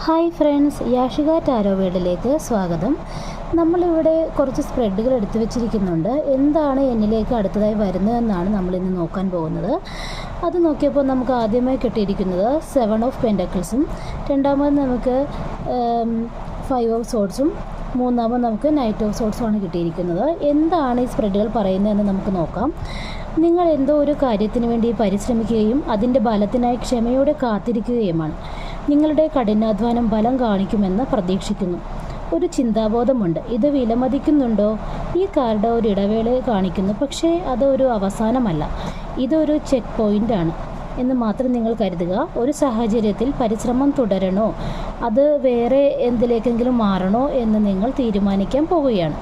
Hi friends, Yashika tarot വേൾഡിലേക്ക് സ്വാഗതം. നമ്മളിവിടെ കുറച്ച് സ്പ്രെഡുകൾ എടുത്തു വെച്ചിരിക്കുന്നുണ്ട്. എന്താണ് എന്നിലേക്ക് അടുത്തതായി വരുന്നതെന്നാണ് നമ്മളിന്ന് നോക്കാൻ പോകുന്നത്. അത് നോക്കിയപ്പോൾ നമുക്ക് ആദ്യമായി കിട്ടിയിരിക്കുന്നത് 7 ഓഫ് പെൻറ്റക്കിൾസും, രണ്ടാമത് നമുക്ക് 5 ഓഫ് സോഡ്സും, മൂന്നാമത് നമുക്ക് നൈറ്റ് ഓഫ് സോഡ്സുമാണ് കിട്ടിയിരിക്കുന്നത്. എന്താണ് ഈ സ്പ്രെഡുകൾ പറയുന്നതെന്ന് നമുക്ക് നോക്കാം. നിങ്ങൾ എന്തോ ഒരു കാര്യത്തിന് വേണ്ടി പരിശ്രമിക്കുകയും അതിൻ്റെ ഫലത്തിനായി ക്ഷമയോടെ കാത്തിരിക്കുകയുമാണ്. നിങ്ങളുടെ കഠിനാധ്വാനം ഫലം കാണിക്കുമെന്ന് പ്രതീക്ഷിക്കുന്നു. ഒരു ചിന്താബോധമുണ്ട്. ഇത് വിലമതിക്കുന്നുണ്ടോ? ഈ കാർഡ് ഒരു ഇടവേള കാണിക്കുന്നു, പക്ഷേ അതൊരു അവസാനമല്ല, ഇതൊരു ചെക്ക് പോയിൻ്റാണ് എന്ന് മാത്രം നിങ്ങൾ കരുതുക. ഒരു സാഹചര്യത്തിൽ പരിശ്രമം തുടരണോ അത് വേറെ എന്തിലേക്കെങ്കിലും മാറണോ എന്ന് നിങ്ങൾ തീരുമാനിക്കാൻ പോവുകയാണ്.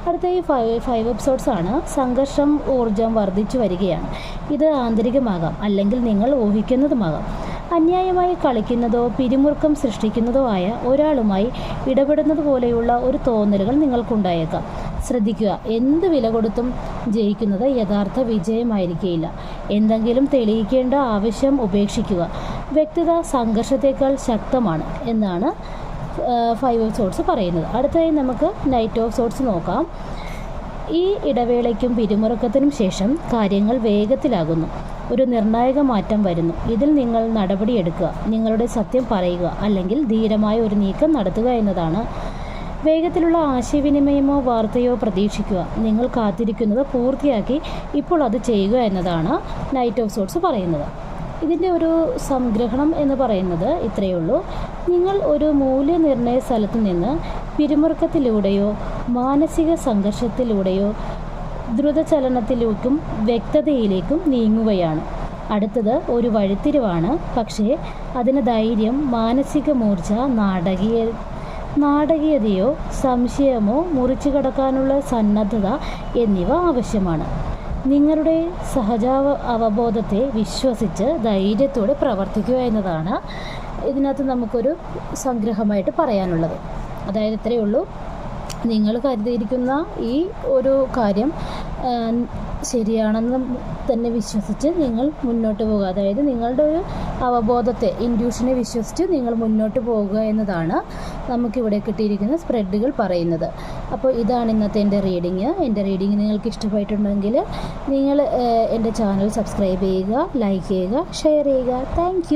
അടുത്ത ഈ 5 എപ്പിസോഡ്സ് ആണ്. സംഘർഷം ഊർജം വർദ്ധിച്ചു വരികയാണ്. ഇത് ആന്തരികമാകാം, അല്ലെങ്കിൽ നിങ്ങൾ ഊഹിക്കുന്നതുമാകാം. അന്യായമായി കളിക്കുന്നതോ പിരിമുറുക്കം സൃഷ്ടിക്കുന്നതോ ആയ ഒരാളുമായി ഇടപെടുന്നത് പോലെയുള്ള ഒരു തോന്നലുകൾ നിങ്ങൾക്കുണ്ടായേക്കാം. ശ്രദ്ധിക്കുക, എന്ത് വില കൊടുത്തും ജയിക്കുന്നത് യഥാർത്ഥ വിജയമായിരിക്കില്ല. എന്തെങ്കിലും തെളിയിക്കേണ്ട ആവശ്യം ഉപേക്ഷിക്കുക. വ്യക്തിഗത സംഘർഷത്തേക്കാൾ ശക്തമാണ് എന്നാണ് 5 ഓഫ് സോഡ്സ് പറയുന്നത്. അടുത്തതായി നമുക്ക് നൈറ്റ് ഓഫ് സോഡ്സ് നോക്കാം. ഈ ഇടവേളയ്ക്കും പിരിമുറുക്കത്തിനും ശേഷം കാര്യങ്ങൾ വേഗത്തിലാകുന്നു. ഒരു നിർണായക മാറ്റം വരുന്നു. ഇതിൽ നിങ്ങൾ നടപടിയെടുക്കുക, നിങ്ങളുടെ സത്യം പറയുക, അല്ലെങ്കിൽ ധീരമായ ഒരു നീക്കം നടത്തുക എന്നതാണ്. വേഗത്തിലുള്ള ആശയവിനിമയമോ വാർത്തയോ പ്രതീക്ഷിക്കുക. നിങ്ങൾ കാത്തിരിക്കുന്നത് പൂർത്തിയാക്കി ഇപ്പോൾ അത് ചെയ്യുക എന്നതാണ് നൈറ്റ് ഓഫ് സോഡ്സ് പറയുന്നത്. ഇതിൻ്റെ ഒരു സംഗ്രഹണം എന്ന് പറയുന്നത് ഇത്രയേ ഉള്ളൂ. നിങ്ങൾ ഒരു മൂല്യനിർണ്ണയ സ്ഥലത്ത് നിന്ന് പിരിമുറുക്കത്തിലൂടെയോ മാനസിക സംഘർഷത്തിലൂടെയോ ദ്രുതചലനത്തിലേക്കും വ്യക്തതയിലേക്കും നീങ്ങുകയാണ്. അടുത്തത് ഒരു വഴിത്തിരിവാണ്, പക്ഷേ അതിന് ധൈര്യം, മാനസിക മൂർച്ച, നാടകീയതയോ സംശയമോ മുറിച്ചു കടക്കാനുള്ള സന്നദ്ധത എന്നിവ ആവശ്യമാണ്. നിങ്ങളുടെ അവബോധത്തെ വിശ്വസിച്ച് ധൈര്യത്തോടെ പ്രവർത്തിക്കുക എന്നതാണ് ഇതിനകത്ത് നമുക്കൊരു സംഗ്രഹമായിട്ട് പറയാനുള്ളത്. അതായത് ഇത്രയേ ഉള്ളൂ. നിങ്ങൾ കരുതിയിരിക്കുന്ന ഈ ഒരു കാര്യം ശരിയാണെന്ന് തന്നെ വിശ്വസിച്ച് നിങ്ങൾ മുന്നോട്ട് പോകുക. അതായത് നിങ്ങളുടെ ഒരു അവബോധത്തെ, ഇൻഡ്യൂഷനെ വിശ്വസിച്ച് നിങ്ങൾ മുന്നോട്ട് പോകുക എന്നതാണ് നമുക്കിവിടെ കിട്ടിയിരിക്കുന്ന സ്പ്രെഡുകൾ പറയുന്നത്. അപ്പോൾ ഇതാണ് ഇന്നത്തെ എൻ്റെ റീഡിങ്. എൻ്റെ റീഡിങ് നിങ്ങൾക്ക് ഇഷ്ടമായിട്ടുണ്ടെങ്കിൽ നിങ്ങൾ എൻ്റെ ചാനൽ സബ്സ്ക്രൈബ് ചെയ്യുക, ലൈക്ക് ചെയ്യുക, ഷെയർ ചെയ്യുക. താങ്ക്